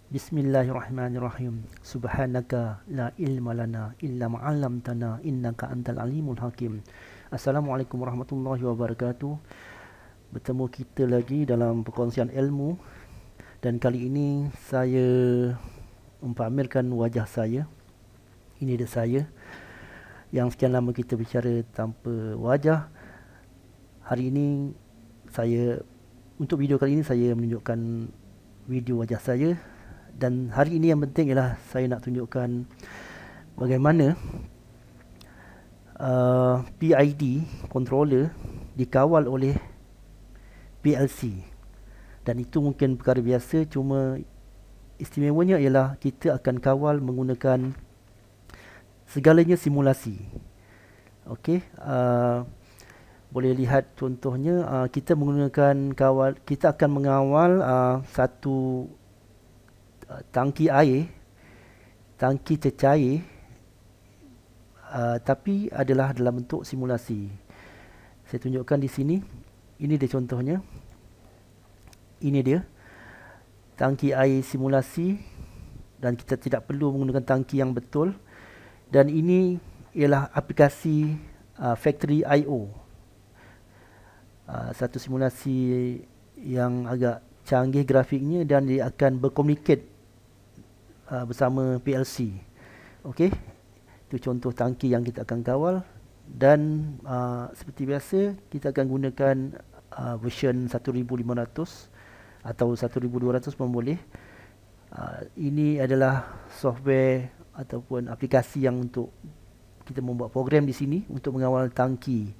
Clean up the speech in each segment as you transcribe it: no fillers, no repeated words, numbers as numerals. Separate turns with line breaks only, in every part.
Bismillahirrahmanirrahim. Subhanaka la ilma lana illa ma 'allamtana innaka antal alimul hakim. Assalamualaikum warahmatullahi wabarakatuh. Bertemu kita lagi dalam perkongsian ilmu, dan kali ini saya mempamerkan wajah saya. Ini dia saya yang sekian lama kita bicara tanpa wajah. Hari ini untuk video kali ini saya menunjukkan video wajah saya. Dan hari ini yang penting ialah saya nak tunjukkan bagaimana PID controller dikawal oleh PLC. Dan itu mungkin perkara biasa, cuma istimewanya ialah kita akan kawal menggunakan segalanya simulasi. Okey, boleh lihat contohnya, kita akan mengawal satu tangki air, tangki cecair, tapi adalah dalam bentuk simulasi. Saya tunjukkan di sini. Ini dia contohnya. Ini dia tangki air simulasi, dan kita tidak perlu menggunakan tangki yang betul. Dan ini ialah aplikasi Factory IO, satu simulasi yang agak canggih grafiknya, dan dia akan berkomunikasi bersama PLC. Okey, itu contoh tangki yang kita akan kawal. Dan seperti biasa kita akan gunakan version 1500 atau 1200 pun boleh. Ini adalah software ataupun aplikasi yang untuk kita membuat program di sini untuk mengawal tangki,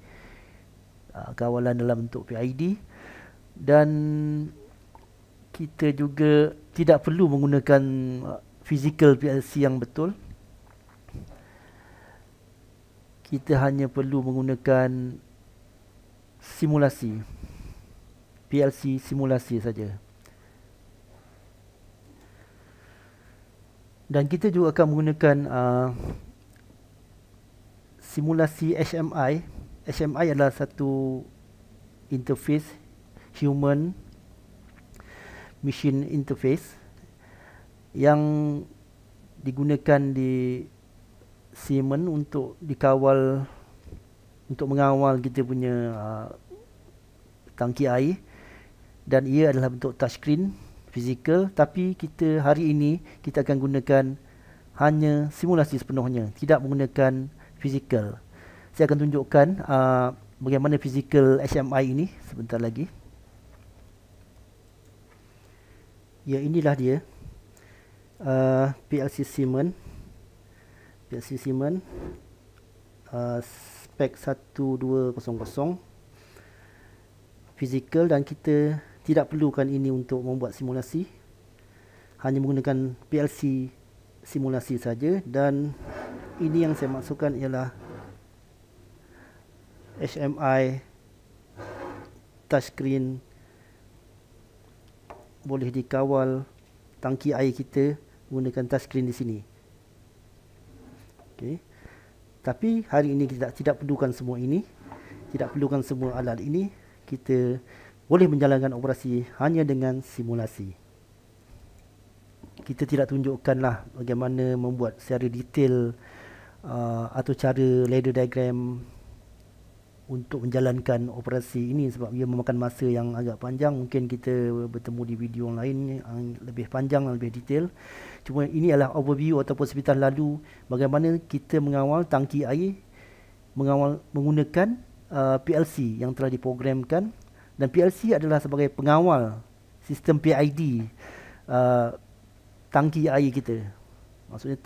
kawalan dalam bentuk PID. Dan kita juga tidak perlu menggunakan physical PLC yang betul. Kita hanya perlu menggunakan simulasi, PLC simulasi saja. Dan kita juga akan menggunakan simulasi HMI. HMI adalah satu interface, human machine interface, yang digunakan di Siemens untuk mengawal kita punya tangki air. Dan ia adalah bentuk touchscreen fizikal, tapi hari ini kita akan gunakan hanya simulasi sepenuhnya, tidak menggunakan fizikal. Saya akan tunjukkan bagaimana fizikal HMI ini sebentar lagi. Ya, inilah dia. PLC Siemens spek 1200 fizikal, dan kita tidak perlukan ini untuk membuat simulasi, hanya menggunakan PLC simulasi saja. Dan ini yang saya maksudkan ialah HMI touchscreen, boleh dikawal tangki air kita menggunakan touchscreen di sini. Okey. Tapi hari ini kita tidak perlukan semua ini, tidak perlukan semua alat ini. Kita boleh menjalankan operasi hanya dengan simulasi. Kita tidak tunjukkanlah bagaimana membuat secara detail atau cara ladder diagram untuk menjalankan operasi ini, sebab ia memakan masa yang agak panjang. Mungkin kita bertemu di video lain yang lebih panjang dan lebih detail. Cuma ini adalah overview ataupun sepintas lalu bagaimana kita mengawal tangki air menggunakan PLC yang telah diprogramkan. Dan PLC adalah sebagai pengawal sistem PID tangki air kita. Maksudnya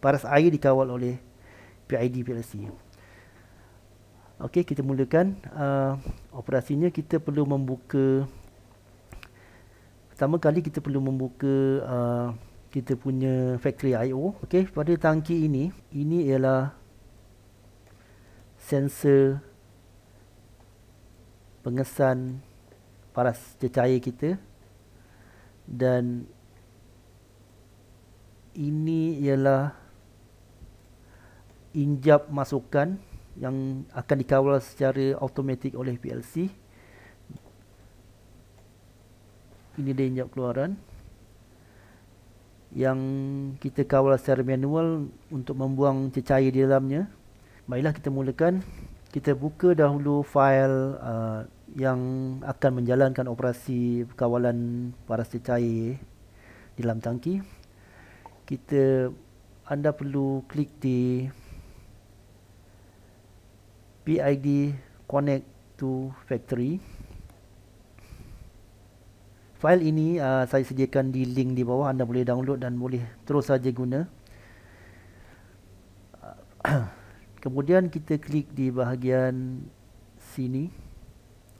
paras air dikawal oleh PID PLC. Okey, kita mulakan operasinya. Kita perlu membuka, pertama kali kita perlu membuka kita punya Factory IO. Okey, pada tangki ini ialah sensor pengesan paras cecair kita, dan ini ialah injap masukan yang akan dikawal secara automatik oleh PLC. Ini dia injap keluaran. yang kita kawal secara manual untuk membuang cecair di dalamnya. Baiklah, kita mulakan. Kita buka dahulu fail yang akan menjalankan operasi kawalan paras cecair di dalam tangki. Anda perlu klik di PID Connect to Factory. Fail ini saya sediakan di link di bawah. Anda boleh download dan boleh terus saja guna. Kemudian kita klik di bahagian sini,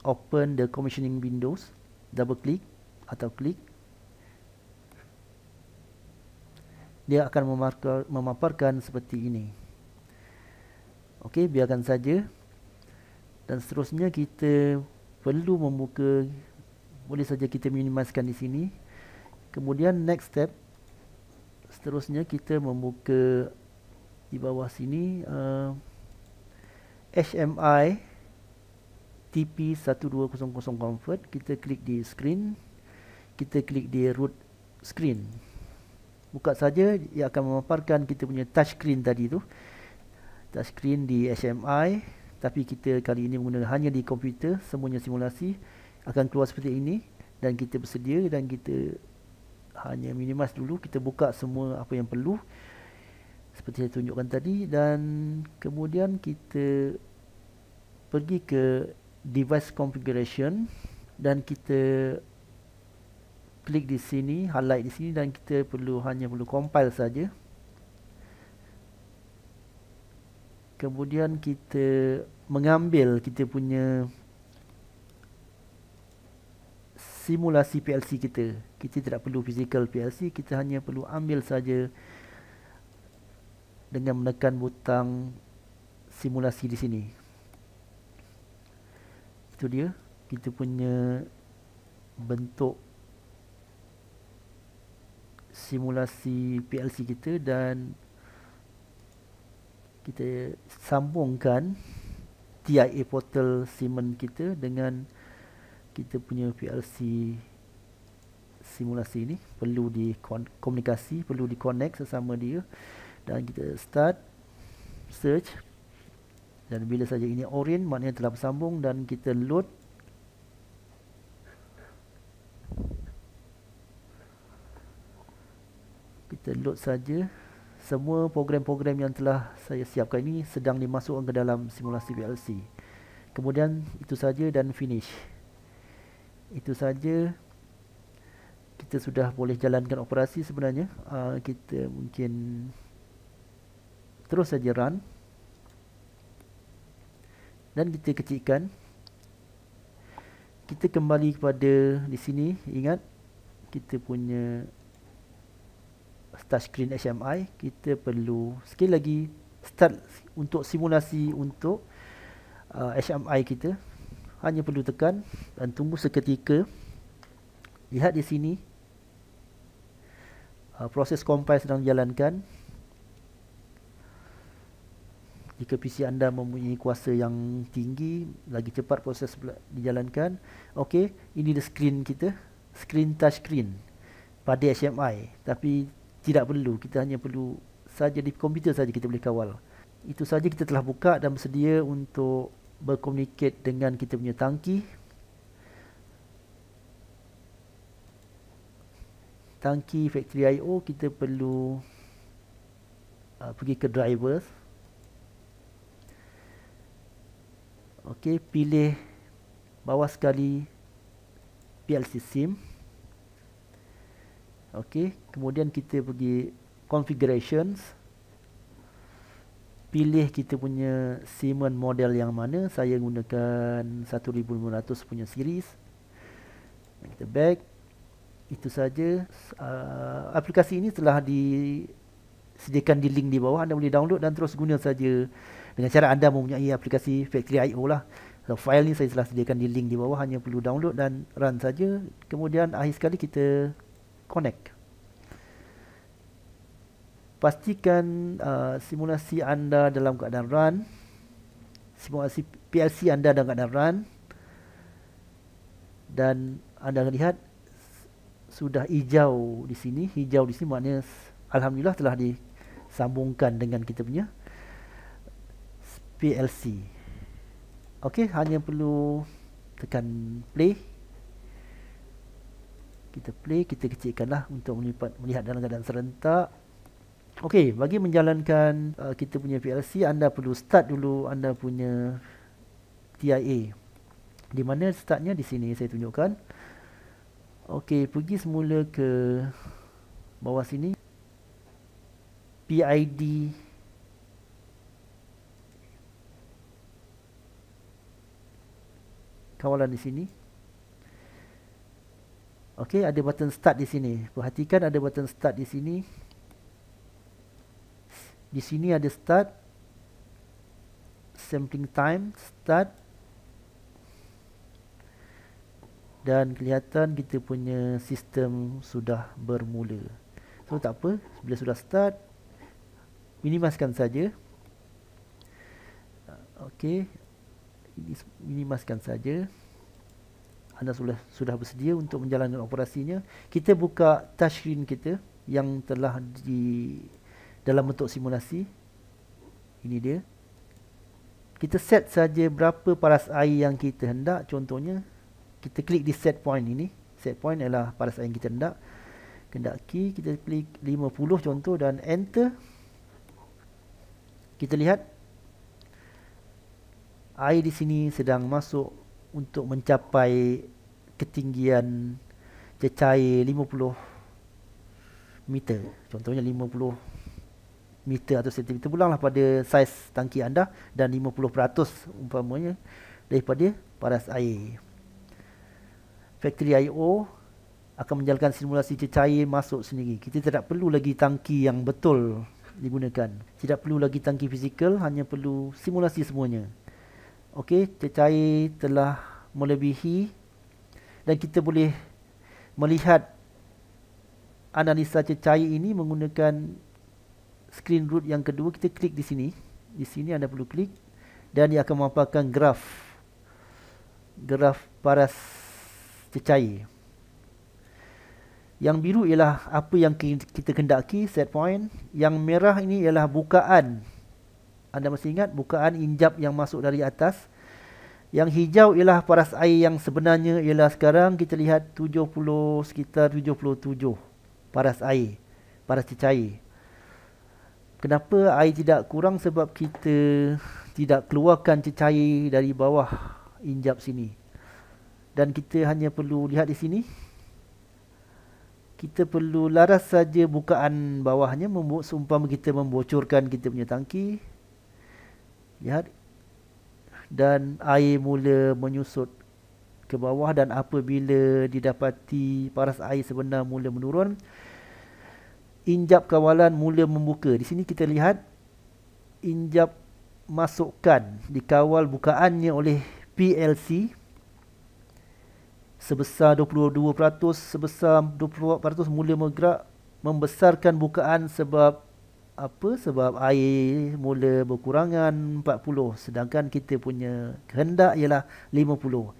open the commissioning windows, double klik atau klik. Dia akan memaparkan seperti ini. Okey, biarkan saja. Dan seterusnya kita perlu membuka, boleh saja kita minimizekan di sini. Kemudian next step, seterusnya kita membuka di bawah sini HMI TP1200 convert. Kita klik di screen, kita klik di root screen. Buka saja, ia akan memaparkan kita punya touchscreen tadi tu. Touchscreen di HMI, tapi kita kali ini menggunakan hanya di komputer. Semuanya simulasi akan keluar seperti ini dan kita bersedia, dan kita hanya minimize dulu. Kita buka semua apa yang perlu seperti saya tunjukkan tadi, dan kemudian kita pergi ke device configuration dan kita klik di sini, highlight di sini, dan kita hanya perlu compile saja. Kemudian kita mengambil kita punya simulasi PLC kita. Kita tidak perlu physical PLC, kita hanya perlu ambil saja dengan menekan butang simulasi di sini. Itu dia kita punya bentuk simulasi PLC kita, dan kita sambungkan TIA portal Siemens kita dengan kita punya PLC simulasi ini. Perlu dikomunikasi, perlu di-connect sesama dia, dan kita start search, dan bila saja ini orange maknanya telah bersambung, dan kita load. Kita load saja. Semua program-program yang telah saya siapkan ini sedang dimasukkan ke dalam simulasi PLC. Kemudian itu saja dan finish. Itu saja, kita sudah boleh jalankan operasi sebenarnya. Kita mungkin terus saja run dan kita kecilkan. Kita kembali kepada di sini. Ingat, kita punya touchscreen HMI. Kita perlu sekali lagi start untuk simulasi untuk HMI kita. Hanya perlu tekan dan tunggu seketika. Lihat di sini, proses compile sedang dijalankan. Jika PC anda mempunyai kuasa yang tinggi, lagi cepat proses dijalankan. Okey, ini the screen kita, screen touchscreen pada HMI. Tapi tidak perlu, kita hanya perlu saja di komputer saja kita boleh kawal. Itu saja, kita telah buka dan bersedia untuk berkomunikasi dengan kita punya tangki. Tangki factory IO, kita perlu pergi ke drivers. Okey, pilih bawah sekali PLC sim. Okey, kemudian kita pergi configurations. Pilih kita punya Siemens model yang mana. Saya gunakan 1500 punya series. Kita back. Itu saja. Aplikasi ini telah disediakan di link di bawah. Anda boleh download dan terus guna saja dengan cara anda mempunyai aplikasi Factory IO lah. So, file ni saya telah sediakan di link di bawah. Hanya perlu download dan run saja. Kemudian akhir sekali kita connect. Pastikan simulasi anda dalam keadaan run. Simulasi PLC anda dalam keadaan run. Dan anda akan lihat sudah hijau di sini. Hijau di sini maknanya alhamdulillah telah disambungkan dengan kita punya PLC. Okey, hanya perlu tekan play. Kita play, kita kecilkanlah untuk melihat dalam keadaan serentak. Okey, bagi menjalankan kita punya PLC, anda perlu start dulu anda punya TIA. Di mana startnya? Di sini saya tunjukkan. Okey, pergi semula ke bawah sini. PID kawalan di sini. Okey, ada button start di sini. Perhatikan ada button start di sini. Di sini ada start, sampling time, start, dan kelihatan kita punya sistem sudah bermula. So tak apa, bila sudah start, minimaskan saja. Okey, minimaskan saja. Anda sudah bersedia untuk menjalankan operasinya. Kita buka touchscreen kita yang telah dalam bentuk simulasi. Ini dia. Kita set saja berapa paras air yang kita hendak. Contohnya, kita klik di set point ini. Set point adalah paras air yang kita hendak. Kendaki, kita klik 50 contoh dan enter. Kita lihat air di sini sedang masuk untuk mencapai ketinggian cecair 50 meter. Contohnya 50 meter atau sentimeter, pulanglah pada saiz tangki anda, dan 50% umpamanya daripada paras air. Factory I/O akan menjalankan simulasi cecair masuk sendiri. Kita tidak perlu lagi tangki yang betul digunakan. Tidak perlu lagi tangki fizikal, hanya perlu simulasi semuanya. Okey, cecair telah melebihi dan kita boleh melihat analisa cecair ini menggunakan screen root yang kedua. Kita klik di sini. Di sini anda perlu klik dan dia akan memaparkan graf paras cecair. Yang biru ialah apa yang kita kendaki, set point. Yang merah ini ialah bukaan. Anda masih ingat bukaan injap yang masuk dari atas. Yang hijau ialah paras air yang sebenarnya ialah sekarang kita lihat 70, sekitar 77 paras air, paras cecair. Kenapa air tidak kurang? Sebab kita tidak keluarkan cecair dari bawah injap sini. Dan kita hanya perlu lihat di sini. Kita perlu laras saja bukaan bawahnya, seumpama kita membocorkan kita punya tangki. Lihat. Dan air mula menyusut ke bawah, dan apabila didapati paras air sebenar mula menurun, injap kawalan mula membuka. Di sini kita lihat injap masukkan dikawal bukaannya oleh PLC sebesar 22%, sebesar 24% mula bergerak membesarkan bukaan. Sebab apa? Sebab air mula berkurangan 40, sedangkan kita punya kehendak ialah 50.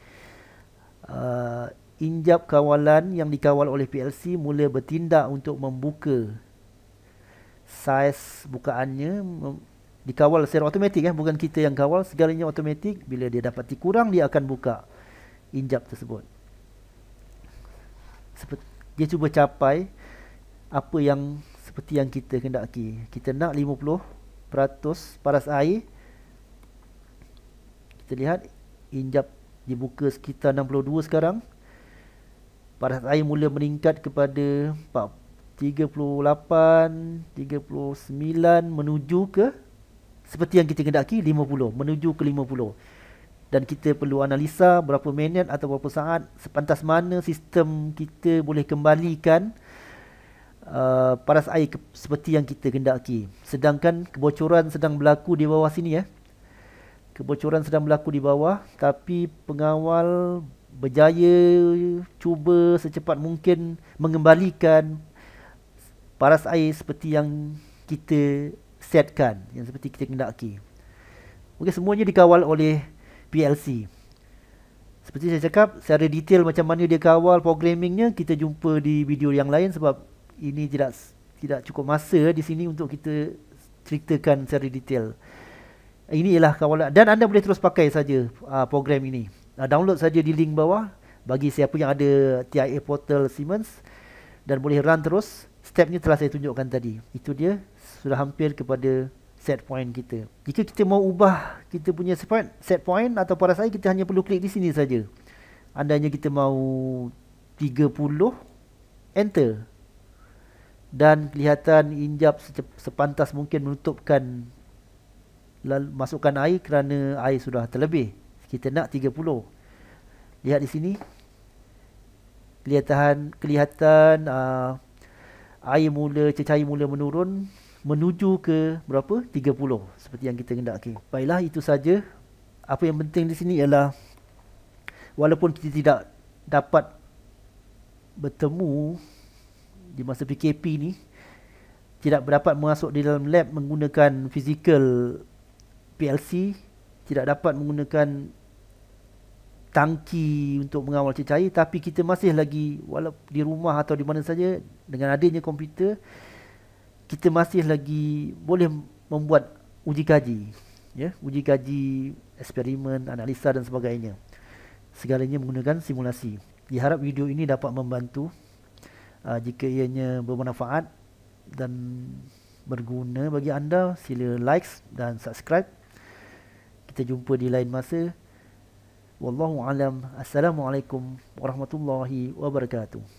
Injap kawalan yang dikawal oleh PLC mula bertindak untuk membuka saiz bukaannya. Dikawal secara automatik, bukan kita yang kawal, segalanya automatik. Bila dia dapati kurang, dia akan buka injap tersebut. Dia cuba capai apa yang seperti yang kita kendaki. Kita nak 50% paras air. Kita lihat injap dibuka sekitar 62 sekarang. Paras air mula meningkat kepada 38, 39 menuju ke seperti yang kita kendaki 50, menuju ke 50. Dan kita perlu analisa berapa minit atau berapa saat, sepantas mana sistem kita boleh kembalikan paras air seperti yang kita kendaki. Sedangkan kebocoran sedang berlaku di bawah sini Kebocoran sedang berlaku di bawah, tapi pengawal berjaya cuba secepat mungkin mengembalikan paras air seperti yang kita setkan, yang seperti kita kendaki. Okey, semuanya dikawal oleh PLC. Seperti saya cakap, secara detail macam mana dia kawal programmingnya, kita jumpa di video yang lain sebab ini tidak cukup masa di sini untuk kita ceritakan secara detail. Ini ialah kawalan dan anda boleh terus pakai saja program ini. Download saja di link bawah bagi siapa yang ada TIA Portal Siemens dan boleh run terus. Stepnya telah saya tunjukkan tadi. Itu dia, sudah hampir kepada set point kita. Jika kita mau ubah kita punya set point atau parasai, kita hanya perlu klik di sini saja. Andainya kita mau 30, enter. Dan kelihatan injap sepantas mungkin menutupkan masukkan air kerana air sudah terlebih. Kita nak 30. Lihat di sini. Kelihatan air cecair mula menurun menuju ke berapa? 30 seperti yang kita hendaki. Baiklah, itu saja. Apa yang penting di sini ialah walaupun kita tidak dapat bertemu di masa PKP ni, tidak dapat masuk di dalam lab menggunakan physical PLC, tidak dapat menggunakan tangki untuk mengawal cecair, tapi kita masih lagi walaupun di rumah atau di mana saja dengan adanya komputer, kita masih lagi boleh membuat uji kaji, ya, uji kaji, eksperimen, analisa dan sebagainya. Segalanya menggunakan simulasi. Diharap video ini dapat membantu. Jika ianya bermanfaat dan berguna bagi anda, sila like dan subscribe. Kita jumpa di lain masa. Wallahu alam. Assalamualaikum warahmatullahi wabarakatuh.